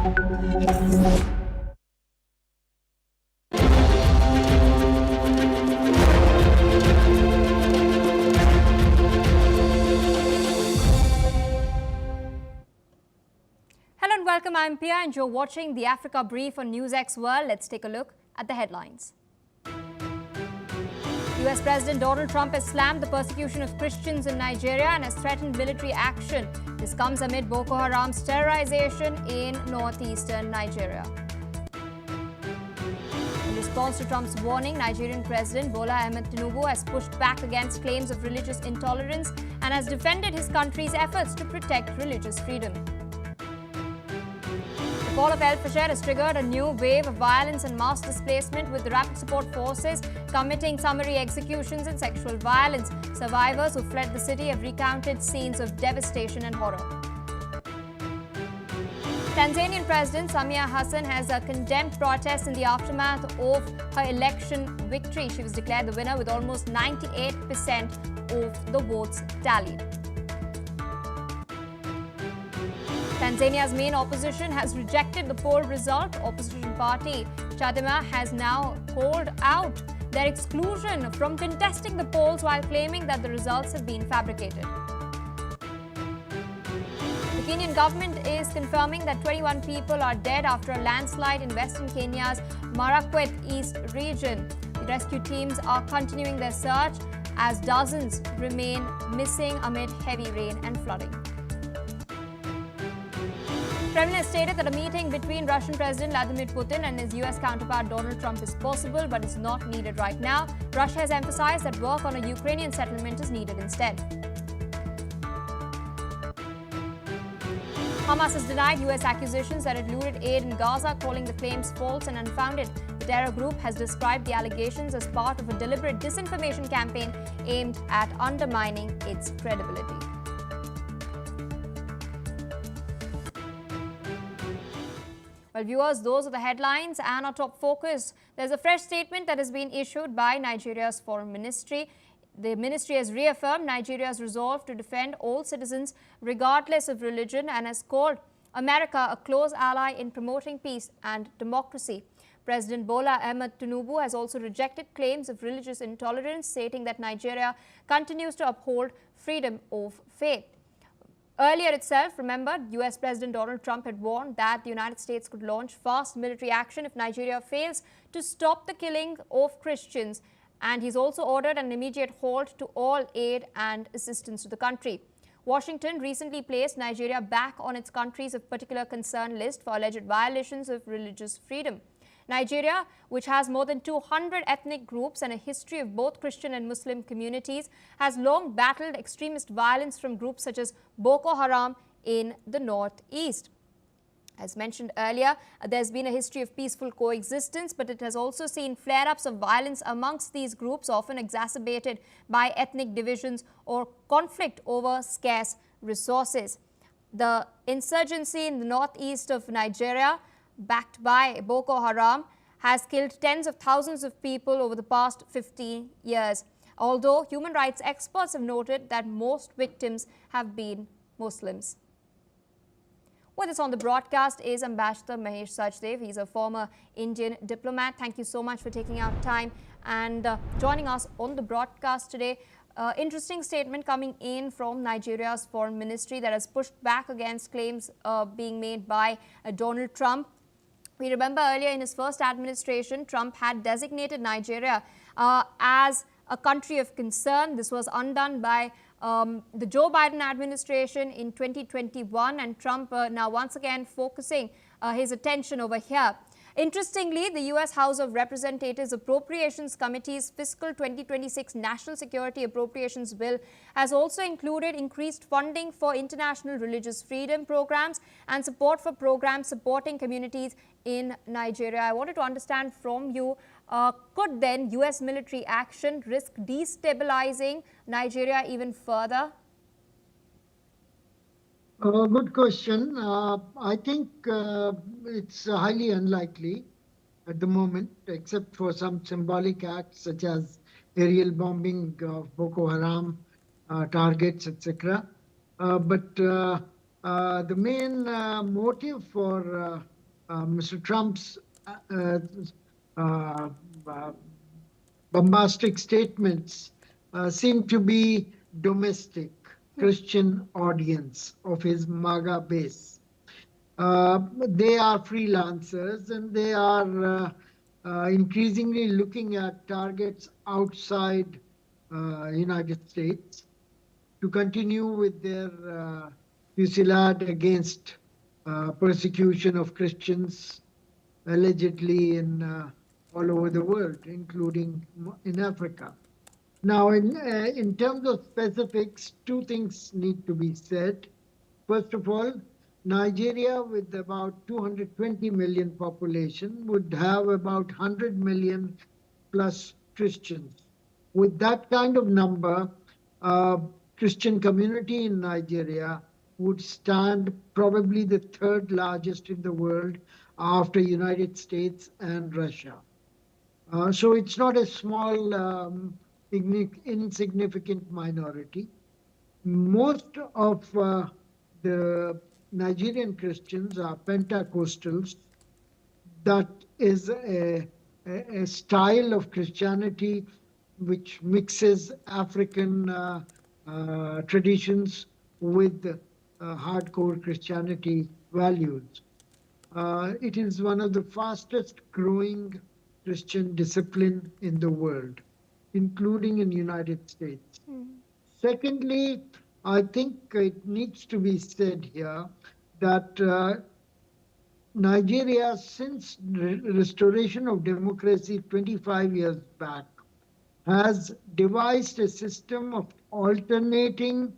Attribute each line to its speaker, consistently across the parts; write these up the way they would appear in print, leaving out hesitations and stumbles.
Speaker 1: Hello and welcome. I'm Pia and you're watching the Africa Brief on NewsX World. Let's take a look at the headlines. US President Donald Trump has slammed the persecution of Christians in Nigeria and has threatened military action. This comes amid Boko Haram's terrorization in northeastern Nigeria. In response to Trump's warning, Nigerian President Bola Ahmed Tinubu has pushed back against claims of religious intolerance and has defended his country's efforts to protect religious freedom. The fall of El Fasher has triggered a new wave of violence and mass displacement, with the Rapid Support Forces committing summary executions and sexual violence. Survivors who fled the city have recounted scenes of devastation and horror. Tanzanian President Samia Hassan has condemned protests in the aftermath of her election victory. She was declared the winner with almost 98% of the votes tallied. Tanzania's main opposition has rejected the poll result. Opposition party Chadema has now called out their exclusion from contesting the polls while claiming that the results have been fabricated. The Kenyan government is confirming that 21 people are dead after a landslide in western Kenya's Marakwet East region. The rescue teams are continuing their search as dozens remain missing amid heavy rain and flooding. Kremlin has stated that a meeting between Russian President Vladimir Putin and his US counterpart Donald Trump is possible but is not needed right now. Russia has emphasized that work on a Ukrainian settlement is needed instead. Hamas has denied US accusations that it lured aid in Gaza, calling the claims false and unfounded. The terror group has described the allegations as part of a deliberate disinformation campaign aimed at undermining its credibility. Well, viewers, those are the headlines and our top focus. There's a fresh statement that has been issued by Nigeria's Foreign Ministry. The ministry has reaffirmed Nigeria's resolve to defend all citizens regardless of religion and has called America a close ally in promoting peace and democracy. President Bola Ahmed Tinubu has also rejected claims of religious intolerance, stating that Nigeria continues to uphold freedom of faith. Earlier itself, remember, US President Donald Trump had warned that the United States could launch fast military action if Nigeria fails to stop the killing of Christians, and he's also ordered an immediate halt to all aid and assistance to the country. Washington recently placed Nigeria back on its countries of particular concern list for alleged violations of religious freedom. Nigeria, which has more than 200 ethnic groups and a history of both Christian and Muslim communities, has long battled extremist violence from groups such as Boko Haram in the northeast. As mentioned earlier, there's been a history of peaceful coexistence, but it has also seen flare-ups of violence amongst these groups, often exacerbated by ethnic divisions or conflict over scarce resources. The insurgency in the northeast of Nigeria, backed by Boko Haram, has killed tens of thousands of people over the past 15 years. Although human rights experts have noted that most victims have been Muslims. With us on the broadcast is Ambassador Mahesh Sachdev. He's a former Indian diplomat. Thank you so much for taking out time and joining us on the broadcast today. Interesting statement coming in from Nigeria's Foreign Ministry that has pushed back against claims being made by Donald Trump. We remember earlier in his first administration, Trump had designated Nigeria as a country of concern. This was undone by the Joe Biden administration in 2021, and Trump now once again focusing his attention over here. Interestingly, the U.S. House of Representatives Appropriations Committee's fiscal 2026 National Security Appropriations Bill has also included increased funding for international religious freedom programs and support for programs supporting communities in Nigeria. I wanted to understand from you, could then U.S. military action risk destabilizing Nigeria even further?
Speaker 2: Good question. I think it's highly unlikely at the moment, except for some symbolic acts such as aerial bombing of Boko Haram targets, etc. But the main motive for Mr. Trump's uh, uh, bombastic statements seem to be domestic Christian audience of his MAGA base. They are freelancers and they are increasingly looking at targets outside United States to continue with their fusillade against persecution of Christians allegedly in all over the world, including in Africa. Now, in terms of specifics, two things need to be said. First of all, Nigeria, with about 220 million population, would have about 100 million plus Christians. With that kind of number, Christian community in Nigeria would stand probably the third largest in the world after United States and Russia. So it's not a small, insignificant minority. Most of the Nigerian Christians are Pentecostals. That is a style of Christianity which mixes African traditions with hardcore Christianity values. It is one of the fastest growing Christian discipline in the world, including in the United States. Secondly, I think it needs to be said here that Nigeria, since restoration of democracy 25 years back, has devised a system of alternating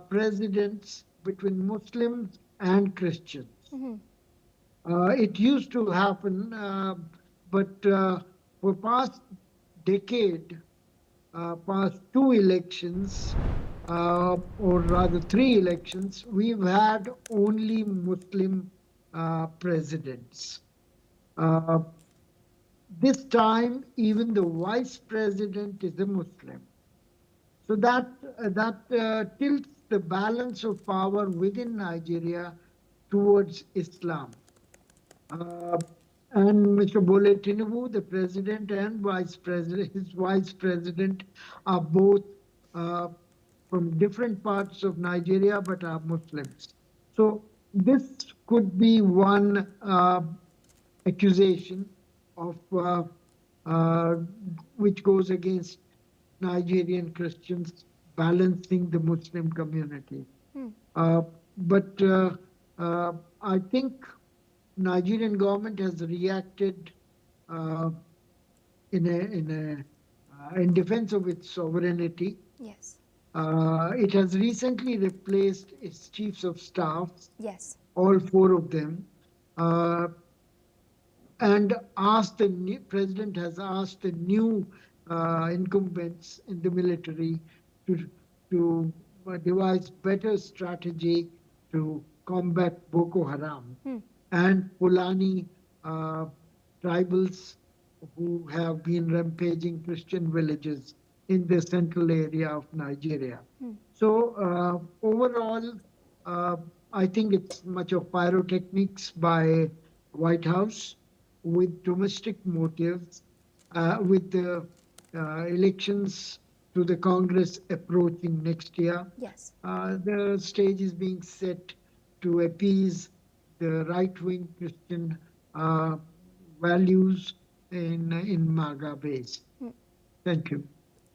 Speaker 2: presidents between Muslims and Christians. It used to happen, but for past decade, past two elections, or rather three elections, we've had only Muslim presidents. This time, even the vice president is a Muslim. So that tilts the balance of power within Nigeria towards Islam. And Mr. Bole Tinubu, the president and vice president, his vice president, are both from different parts of Nigeria, but are Muslims. So this could be one accusation of which goes against Nigerian Christians balancing the Muslim community. But I think Nigerian government has reacted in defense of its sovereignty.
Speaker 1: Yes.
Speaker 2: It has recently replaced its chiefs of staff.
Speaker 1: Yes.
Speaker 2: All four of them, and president has asked the new incumbents in the military to devise better strategy to combat Boko Haram and Fulani tribals who have been rampaging Christian villages in the central area of Nigeria. So overall, I think it's much of pyrotechnics by White House with domestic motives, with the elections to the Congress approaching next year.
Speaker 1: Yes.
Speaker 2: The stage is being set to appease the right-wing Christian values in MAGA base. Thank you.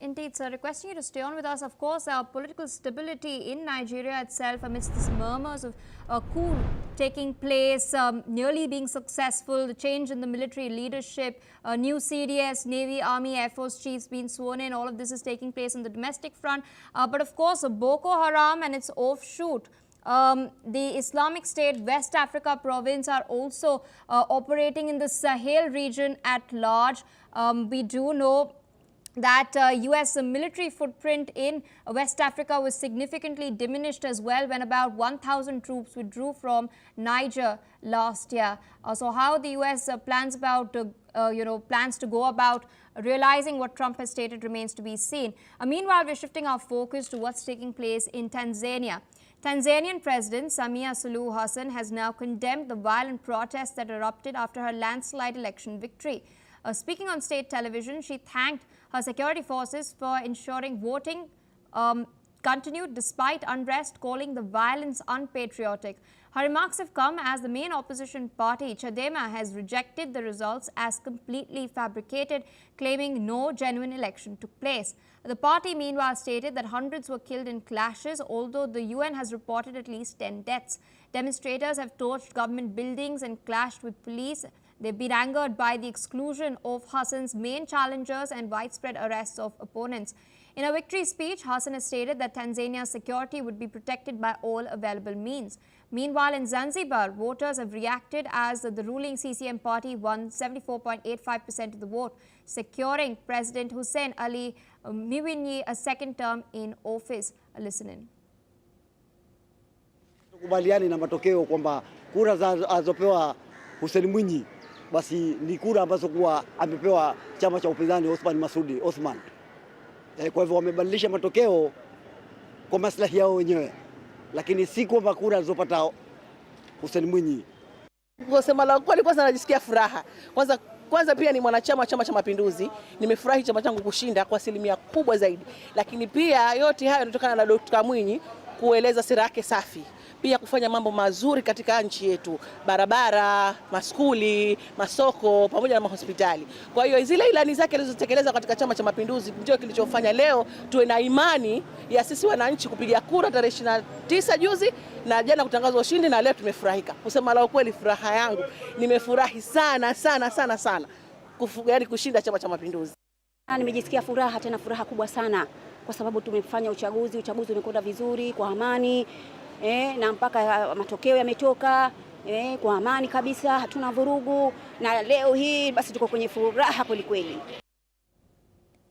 Speaker 1: Indeed, sir. Requesting you to stay on with us. Of course, our political stability in Nigeria itself amidst these murmurs of a coup taking place, nearly being successful, the change in the military leadership, new CDS, Navy, Army, Air Force chiefs being sworn in. All of this is taking place on the domestic front. But of course, Boko Haram and its offshoot, the Islamic State West Africa province, are also operating in the Sahel region at large. We do know that US military footprint in West Africa was significantly diminished as well when about 1,000 troops withdrew from Niger last year. So how the US plans to go about realizing what Trump has stated remains to be seen. Meanwhile, we're shifting our focus to what's taking place in Tanzania. Tanzanian President Samia Suluhu Hassan has now condemned the violent protests that erupted after her landslide election victory. Speaking on state television, she thanked her security forces for ensuring voting continued despite unrest, calling the violence unpatriotic. Her remarks have come as the main opposition party, Chadema, has rejected the results as completely fabricated, claiming no genuine election took place. The party, meanwhile, stated that hundreds were killed in clashes, although the UN has reported at least 10 deaths. Demonstrators have torched government buildings and clashed with police. They've been angered by the exclusion of Hassan's main challengers and widespread arrests of opponents. In a victory speech, Hassan has stated that Tanzania's security would be protected by all available means. Meanwhile, in Zanzibar, voters have reacted as the ruling CCM party won 74.85% of the vote, securing President Hussein Ali Mwinyi a second term in office. Listen in.
Speaker 3: Tukubaliani na matokeo kwamba kura zilizopewa Hussein Mwinyi basi ni kura ambazo kuwa amepewa chama cha upinzani Osman Masudi Osman. Kwa hivyo wamebadilisha matokeo kwa maslahi yao wenyewe, lakini si kwamba kura zilizopata Hussein Mwinyi.
Speaker 4: Kusema la kweli, kwanza najisikia furaha. Kwanza pia ni mwanachama wa Chama cha Mapinduzi, nimefurahi chama changu kushinda kwa asilimia kubwa zaidi. Lakini pia yote hayo yanatokana na Dr. Mwinyi kueleza sera yake safi, pia kufanya mambo mazuri katika nchi yetu, barabara, maskuli, masoko pamoja na mahospitali. Kwa hiyo zile ilani zake alizotekeleza katika Chama cha Mapinduzi ndio kilichofanya leo tuwe na imani ya sisi wananchi kupiga kura tarehe 29 juzi na jana kutangazwa ushindi, na leo tumefurahika. Kusema la ukweli, furaha yangu, nimefurahi sana sana sana sana yaani kushinda Chama cha Mapinduzi.
Speaker 5: Nimejisikia furaha, tena furaha kubwa sana, kwa sababu tumefanya uchaguzi umekwenda vizuri kwa amani, na mpaka matokeo yametoka kwa amani kabisa, hatuna vurugu, na leo hii basi tuko kwenye furaha kweli kweli.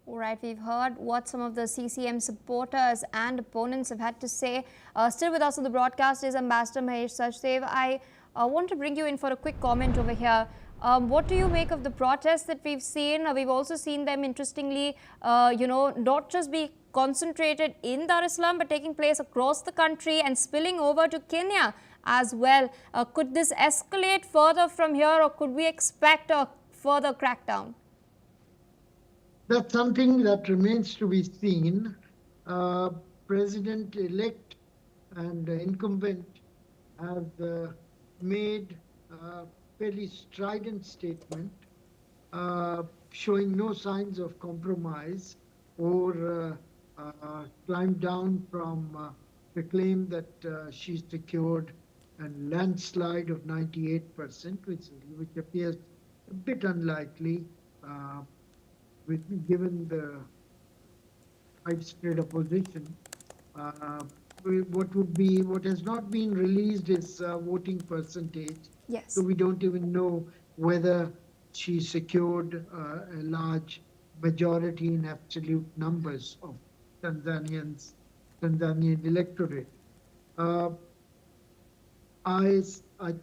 Speaker 1: All right, we've heard what some of the CCM supporters and opponents have had to say. Still with us on the broadcast is Ambassador Mahesh Sachdev. I want to bring you in for a quick comment over here. What do you make of the protests that we've seen? We've also seen them, interestingly, not just be concentrated in Dar es Salaam, but taking place across the country and spilling over to Kenya as well. Could this escalate further from here, or could we expect a further crackdown?
Speaker 2: That's something that remains to be seen. President-elect and incumbent have made a fairly strident statement showing no signs of compromise or climbed down from the claim that she secured a landslide of 98%, which appears a bit unlikely given the widespread opposition. What has not been released is voting percentage.
Speaker 1: Yes.
Speaker 2: So we don't even know whether she secured a large majority in absolute numbers of Tanzanian electorate. I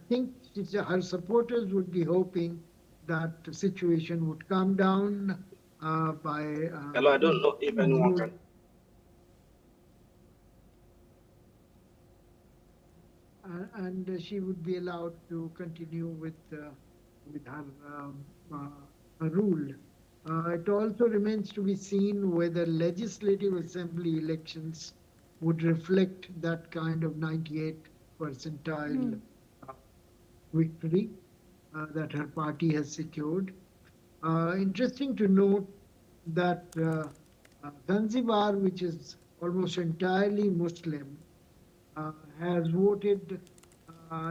Speaker 2: think her supporters would be hoping that the situation would calm down by.
Speaker 6: Hello, I don't know if anyone can.
Speaker 2: And she would be allowed to continue with her rule. It also remains to be seen whether legislative assembly elections would reflect that kind of 98th percentile victory that her party has secured. Interesting to note that Zanzibar, which is almost entirely Muslim, has voted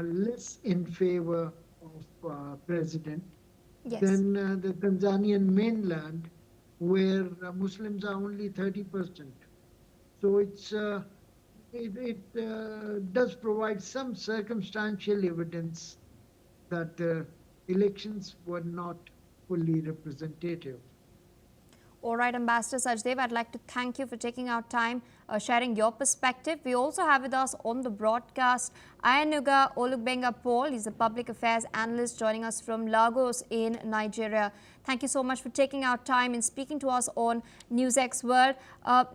Speaker 2: less in favor of president than the Tanzanian mainland, where Muslims are only 30%. So it does provide some circumstantial evidence that the elections were not fully representative.
Speaker 1: All right, Ambassador Sajdev, I'd like to thank you for taking out time, sharing your perspective. We also have with us on the broadcast Ayanuga Olugbenga Paul. He's a public affairs analyst joining us from Lagos in Nigeria. Thank you so much for taking out time and speaking to us on NewsX World.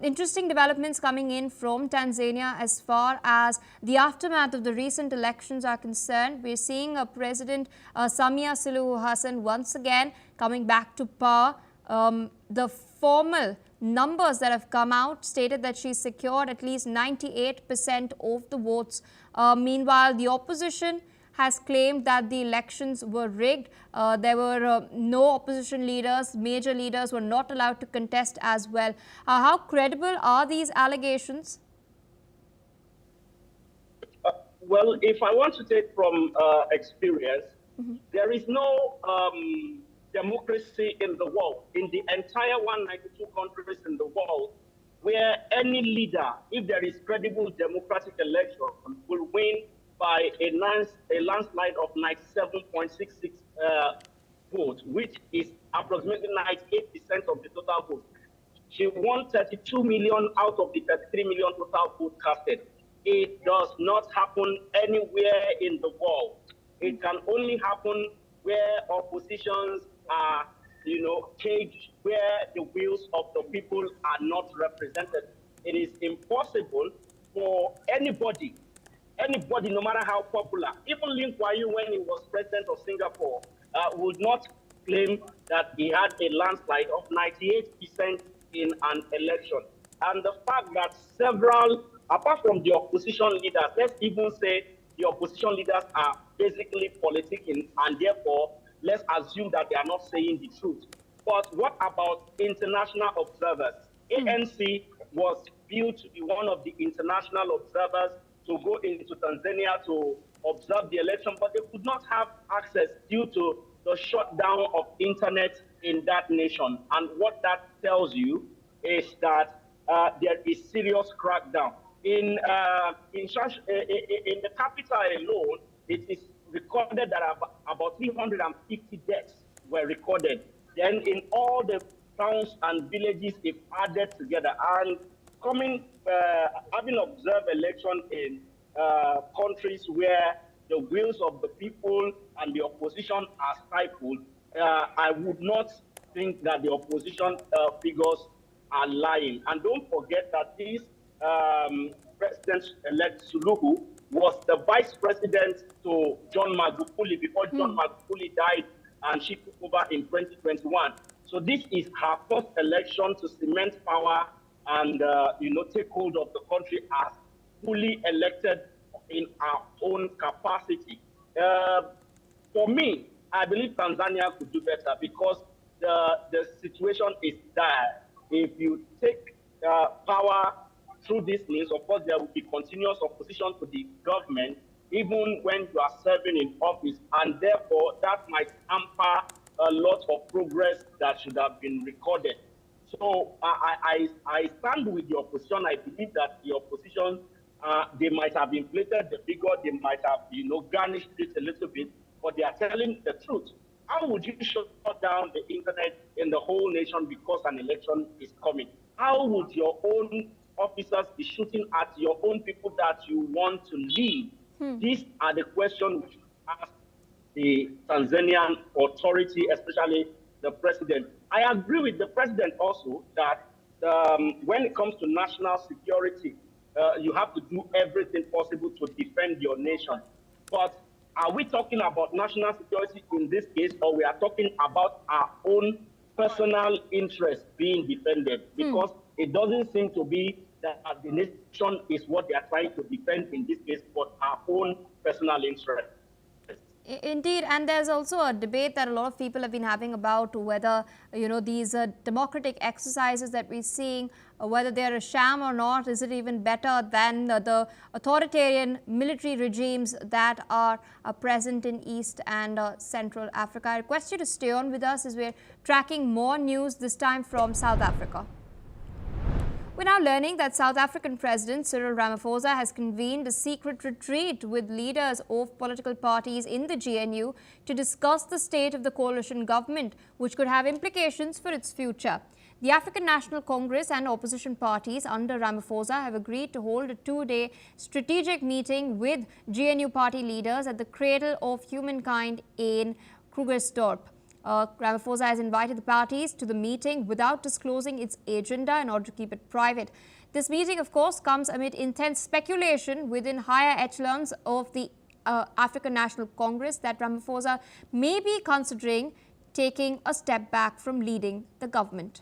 Speaker 1: Interesting developments coming in from Tanzania as far as the aftermath of the recent elections are concerned. We're seeing President Samia Suluhu Hassan once again coming back to power. The formal numbers that have come out stated that she secured at least 98% of the votes. Meanwhile, the opposition has claimed that the elections were rigged. There were no opposition leaders, major leaders were not allowed to contest as well. How credible are these allegations?
Speaker 6: Well, if I want to take from experience, there is no democracy in the world, in the entire 192 countries in the world, where any leader, if there is credible democratic election, will win by a landslide of 97.66 votes, which is approximately 98% of the total vote. She won 32 million out of the 33 million total vote casted. It does not happen anywhere in the world. It can only happen where oppositions are, caged, where the wills of the people are not represented. It is impossible for anybody, no matter how popular, even Lin Kuan Yew, when he was president of Singapore, would not claim that he had a landslide of 98% in an election. And the fact that several, apart from the opposition leaders, let's even say the opposition leaders are basically politicking, and therefore, let's assume that they are not saying the truth. But what about international observers? ANC was built to be one of the international observers to go into Tanzania to observe the election, but they could not have access due to the shutdown of internet in that nation. And what that tells you is that there is serious crackdown. In the capital alone, it is recorded that about 350 deaths were recorded. Then in all the towns and villages, if added together, and having observed election in countries where the wills of the people and the opposition are stifled, I would not think that the opposition figures are lying. And don't forget that this President-elect Suluhu was the vice president to John Magufuli before John Magufuli died, and she took over in 2021. So this is her first election to cement power and take hold of the country as fully elected in our own capacity. For me, I believe Tanzania could do better because the situation is dire. If you take power through this means, of course, there will be continuous opposition to the government, even when you are serving in office, and therefore that might hamper a lot of progress that should have been recorded. So I stand with the opposition. I believe that the opposition, they might have inflated the figure, they might have, garnished it a little bit, but they are telling the truth. How would you shut down the internet in the whole nation because an election is coming? How would your own officers be shooting at your own people that you want to lead? These are the questions which ask the Tanzanian authority, especially the president. I agree with the president also that when it comes to national security, you have to do everything possible to defend your nation. But are we talking about national security in this case, or we are talking about our own personal interest being defended? Because it doesn't seem to be that the nation is what they are trying to defend in this case, but our own personal interest.
Speaker 1: Indeed, and there's also a debate that a lot of people have been having about whether, these democratic exercises that we're seeing, whether they're a sham or not. Is it even better than the authoritarian military regimes that are present in East and Central Africa? I request you to stay on with us as we're tracking more news, this time from South Africa. We're now learning that South African President Cyril Ramaphosa has convened a secret retreat with leaders of political parties in the GNU to discuss the state of the coalition government, which could have implications for its future. The African National Congress and opposition parties under Ramaphosa have agreed to hold a 2-day strategic meeting with GNU party leaders at the Cradle of Humankind in Krugersdorp. Ramaphosa has invited the parties to the meeting without disclosing its agenda in order to keep it private. This meeting, of course, comes amid intense speculation within higher echelons of the African National Congress that Ramaphosa may be considering taking a step back from leading the government.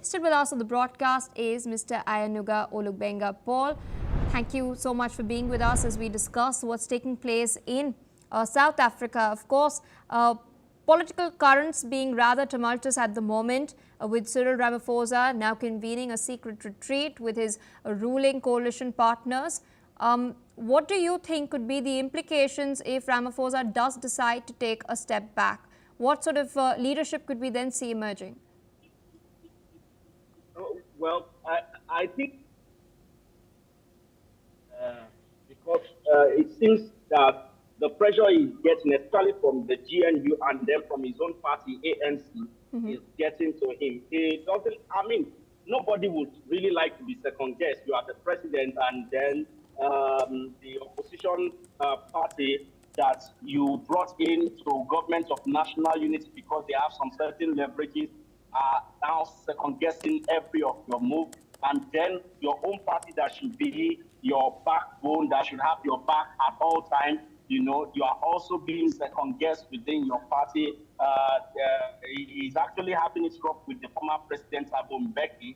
Speaker 1: Still with us on the broadcast is Mr. Ayanuga Olugbenga Paul. Thank you so much for being with us as we discuss what's taking place in South Africa. Of course, political currents being rather tumultuous at the moment, with Cyril Ramaphosa now convening a secret retreat with his ruling coalition partners. What do you think could be the implications if Ramaphosa does decide to take a step back? What sort of leadership could we then see emerging?
Speaker 6: Well, I think because it seems that the pressure is getting, especially from the GNU and then from his own party, ANC, is getting to him. It doesn't, I mean, nobody would really like to be second guessed. You are the president, and then the opposition party that you brought into government of national unity because they have some certain leverages are now second guessing every of your move. And then your own party that should be your backbone, that should have your back at all times, you know, you are also being second guessed within your party. He's actually having it rough with the former president, Thabo Mbeki,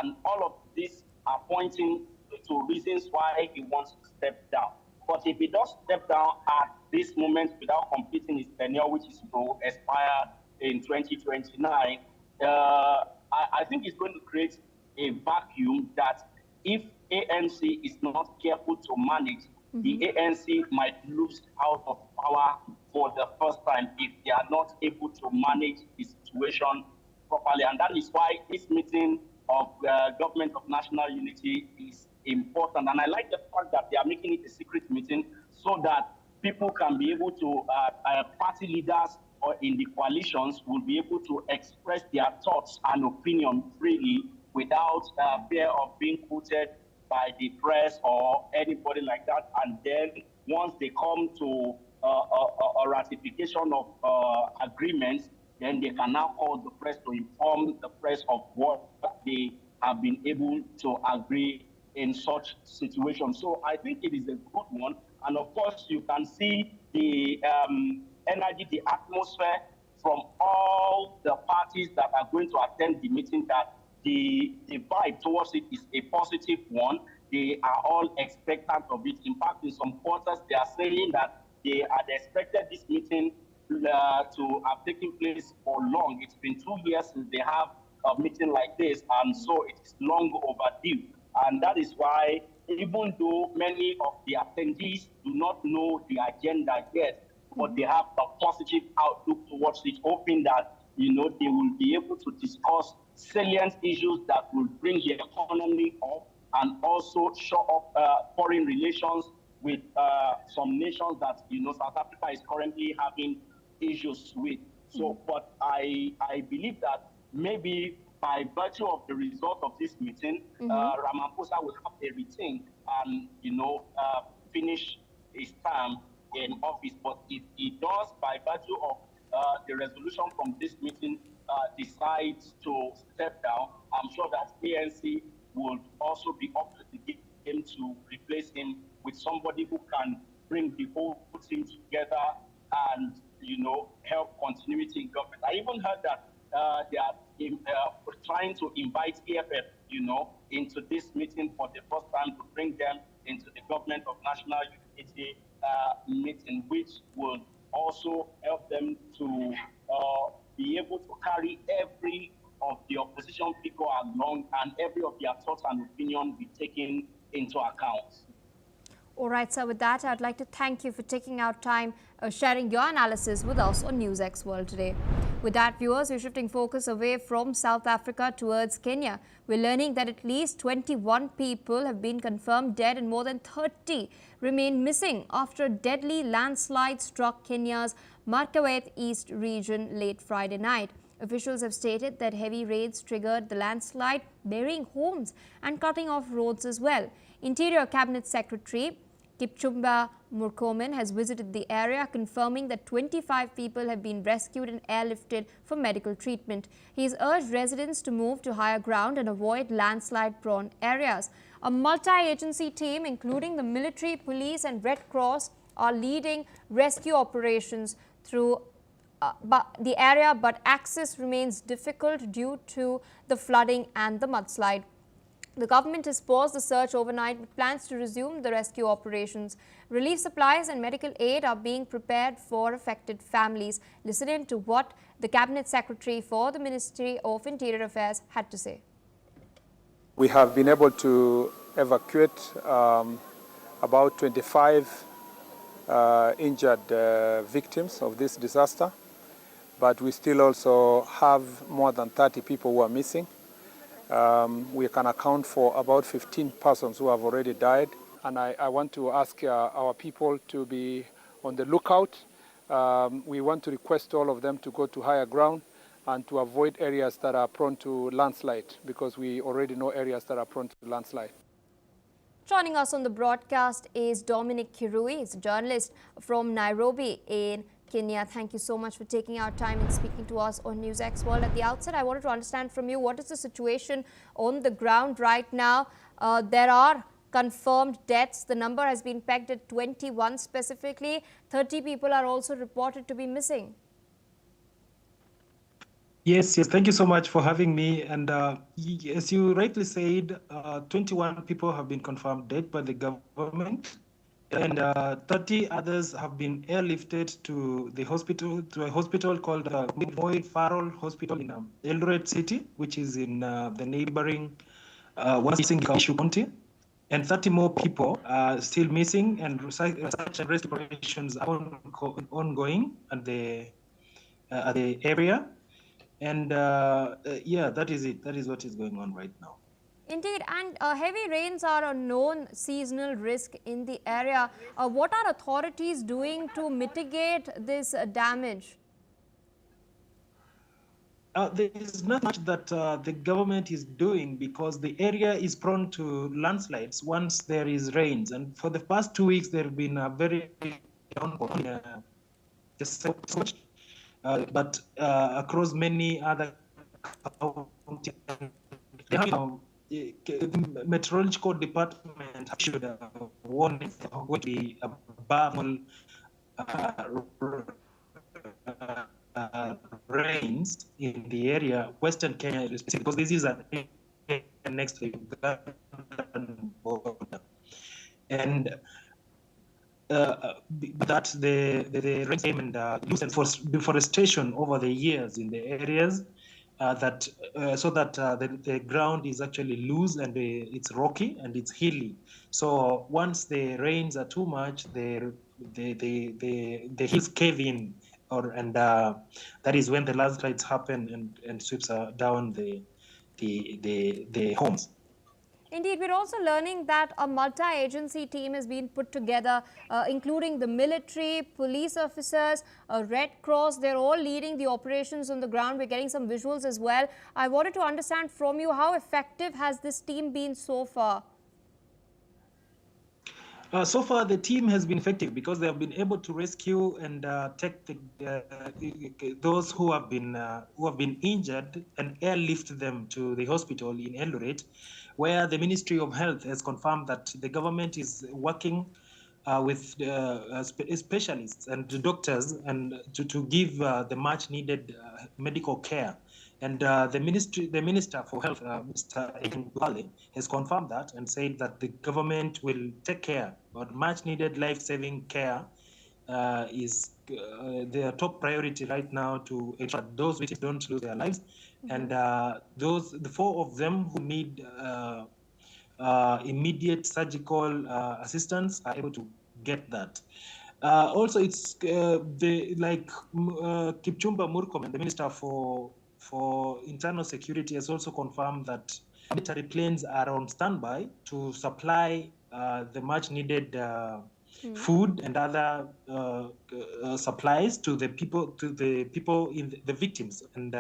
Speaker 6: and all of this are pointing to reasons why he wants to step down. But if he does step down at this moment without completing his tenure, which is to expire in 2029, I think it's going to create a vacuum that if ANC is not careful to manage, the ANC might lose out of power for the first time if they are not able to manage the situation properly. And that is why this meeting of Government of National Unity is important. And I like the fact that they are making it a secret meeting so that people can be able to, party leaders or in the coalitions will be able to express their thoughts and opinion freely without fear of being quoted by the press or anybody like that. And then once they come to a ratification of agreements, then they can now call the press to inform the press of what they have been able to agree in such situations. So I think it is a good one. And of course, you can see the energy, the atmosphere from all the parties that are going to attend the meeting, that the vibe towards it is a positive one. They are all expectant of it. In fact, in some quarters, they are saying that they had expected this meeting to have taken place for long. It's been 2 years since they have a meeting like this, and so it is long overdue. And that is why, even though many of the attendees do not know the agenda yet, but they have a positive outlook towards it, hoping that, you know, they will be able to discuss salient issues that will bring the economy up and also shore up foreign relations with some nations that, you know, South Africa is currently having issues with. So, but I believe that maybe by virtue of the result of this meeting, Ramaphosa will have a rethink and, you know, finish his term in office. But if he does, by virtue of the resolution from this meeting, decides to step down, I'm sure that ANC would also be up to the game to replace him with somebody who can bring the whole team together and, you know, help continuity in government. I even heard that they are trying to invite EFF, you know, into this meeting for the first time to bring them into the Government of National Unity meeting, which will also help them to be able to carry every of the opposition figure along and every of their thoughts and opinion be taken into account.
Speaker 1: All right, sir. With that, I'd like to thank you for taking out time sharing your analysis with us on NewsX World today. With that, viewers, we're shifting focus away from South Africa towards Kenya. We're learning that at least 21 people have been confirmed dead and more than 30 remain missing after a deadly landslide struck Kenya's Marsabit East region late Friday night. Officials have stated that heavy rains triggered the landslide, burying homes and cutting off roads as well. Interior Cabinet Secretary Kipchumba Murkomen has visited the area, confirming that 25 people have been rescued and airlifted for medical treatment. He has urged residents to move to higher ground and avoid landslide-prone areas. A multi-agency team, including the military, police and Red Cross, are leading rescue operations through the area, but access remains difficult due to the flooding and the mudslide. The government has paused the search overnight with plans to resume the rescue operations. Relief supplies and medical aid are being prepared for affected families. Listen in to what the Cabinet Secretary for the Ministry of Interior Affairs had to say.
Speaker 7: We have been able to evacuate about 25 injured victims of this disaster, but we still also have more than 30 people who are missing. We can account for about 15 persons who have already died. And I want to ask our people to be on the lookout. We want to request all of them to go to higher ground and to avoid areas that are prone to landslide, because we already know areas that are prone to landslide.
Speaker 1: Joining us on the broadcast is Dominic Kirui. He's a journalist from Nairobi in Kenya. Thank you so much for taking our time and speaking to us on NewsX World. At the outset, I wanted to understand from you, what is the situation on the ground right now? There are confirmed deaths. The number has been pegged at 21 specifically. 30 people are also reported to be missing.
Speaker 8: Yes, thank you so much for having me. And as you rightly said, 21 people have been confirmed dead by the government, and 30 others have been airlifted to the hospital, to a hospital called Moi Farrell Hospital in Eldoret City, which is in the neighboring Uasin Gishu County. And 30 more people are still missing, and search and rescue operations are ongoing at the area. And yeah, that is it. That is what is going on right now.
Speaker 1: Indeed, and heavy rains are a known seasonal risk in the area. What are authorities doing to mitigate this damage?
Speaker 8: There is not much that the government is doing, because the area is prone to landslides once there is rains. And for the past 2 weeks, there have been a very just so much. But across many other counties, the meteorological department issued a warning going to be above rains in the area, Western Kenya, because this is next to the Ugandan border. And that the rain came and loosened for deforestation over the years in the areas, so that the ground is actually loose and it's rocky and it's hilly. So once the rains are too much, the hills cave in, and that is when the landslides happen and sweeps down the homes.
Speaker 1: Indeed, we're also learning that a multi-agency team has been put together, including the military, police officers, Red Cross. They're all leading the operations on the ground. We're getting some visuals as well. I wanted to understand from you, how effective has this team been so far?
Speaker 8: So far, the team has been effective because they have been able to rescue and take those who have been injured and airlift them to the hospital in Eldoret, where the Ministry of Health has confirmed that the government is working with specialists and doctors and to give the much needed medical care. And the Minister for Health, Mr. Bale, has confirmed that and said that the government will take care, but much needed life-saving care is their top priority right now, to ensure those victims don't lose their lives. And the 4 of them who need immediate surgical assistance are able to get that. Also, it's Kipchumba Murkomen, the Minister for Internal Security, has also confirmed that military planes are on standby to supply the much needed food and other supplies to the people in the victims and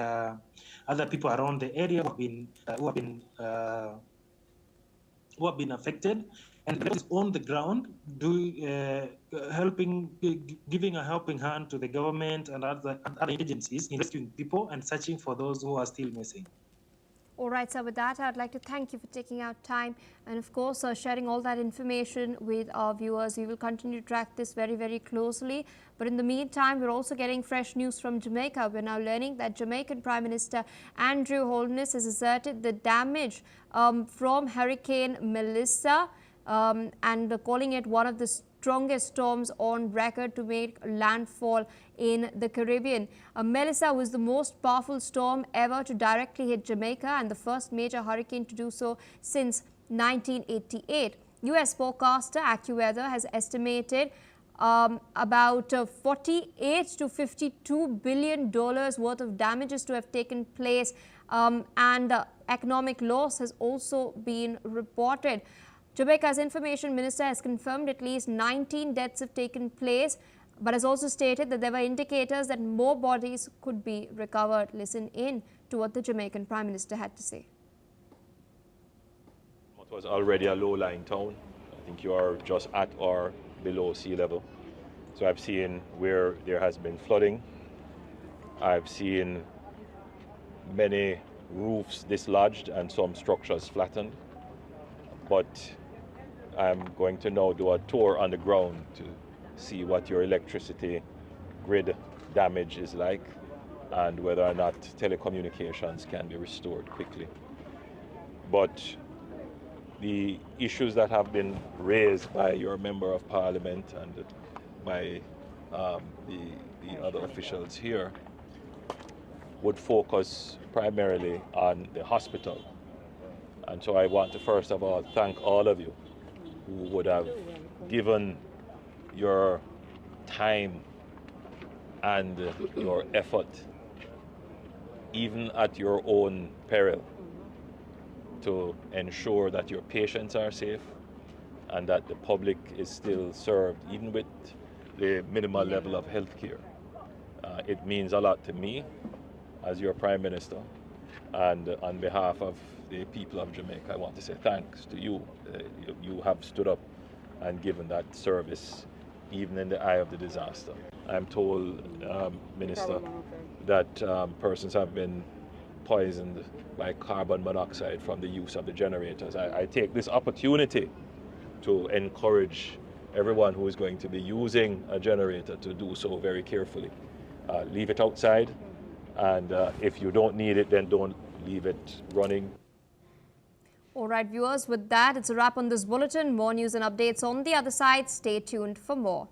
Speaker 8: other people around the area who have been affected, and is on the ground giving a helping hand to the government and other agencies in rescuing people and searching for those who are still missing.
Speaker 1: All right, so with that, I'd like to thank you for taking out time and, of course, sharing all that information with our viewers. We will continue to track this very, very closely. But in the meantime, we're also getting fresh news from Jamaica. We're now learning that Jamaican Prime Minister Andrew Holness has asserted the damage from Hurricane Melissa and calling it one of the strongest storms on record to make landfall in the Caribbean. Melissa was the most powerful storm ever to directly hit Jamaica and the first major hurricane to do so since 1988. US forecaster AccuWeather has estimated about 48 to $52 billion worth of damages to have taken place, and economic loss has also been reported. Jamaica's information minister has confirmed at least 19 deaths have taken place, but has also stated that there were indicators that more bodies could be recovered. Listen in to what the Jamaican Prime Minister had to say.
Speaker 9: It was already a low-lying town. I think you are just at or below sea level. So I've seen where there has been flooding. I've seen many roofs dislodged and some structures flattened. But I'm going to now do a tour on the ground to see what your electricity grid damage is like and whether or not telecommunications can be restored quickly. But the issues that have been raised by your Member of Parliament and by the other officials here would focus primarily on the hospital. And so I want to first of all thank all of you who would have given your time and your effort, even at your own peril, to ensure that your patients are safe and that the public is still served, even with the minimal level of health care. It means a lot to me as your Prime Minister, and on behalf of the people of Jamaica, I want to say thanks to you. You have stood up and given that service even in the eye of the disaster. I'm told, Minister, that persons have been poisoned by carbon monoxide from the use of the generators. I take this opportunity to encourage everyone who is going to be using a generator to do so very carefully. Leave it outside, and if you don't need it, then don't leave it running.
Speaker 1: All right, viewers, with that, it's a wrap on this bulletin. More news and updates on the other side. Stay tuned for more.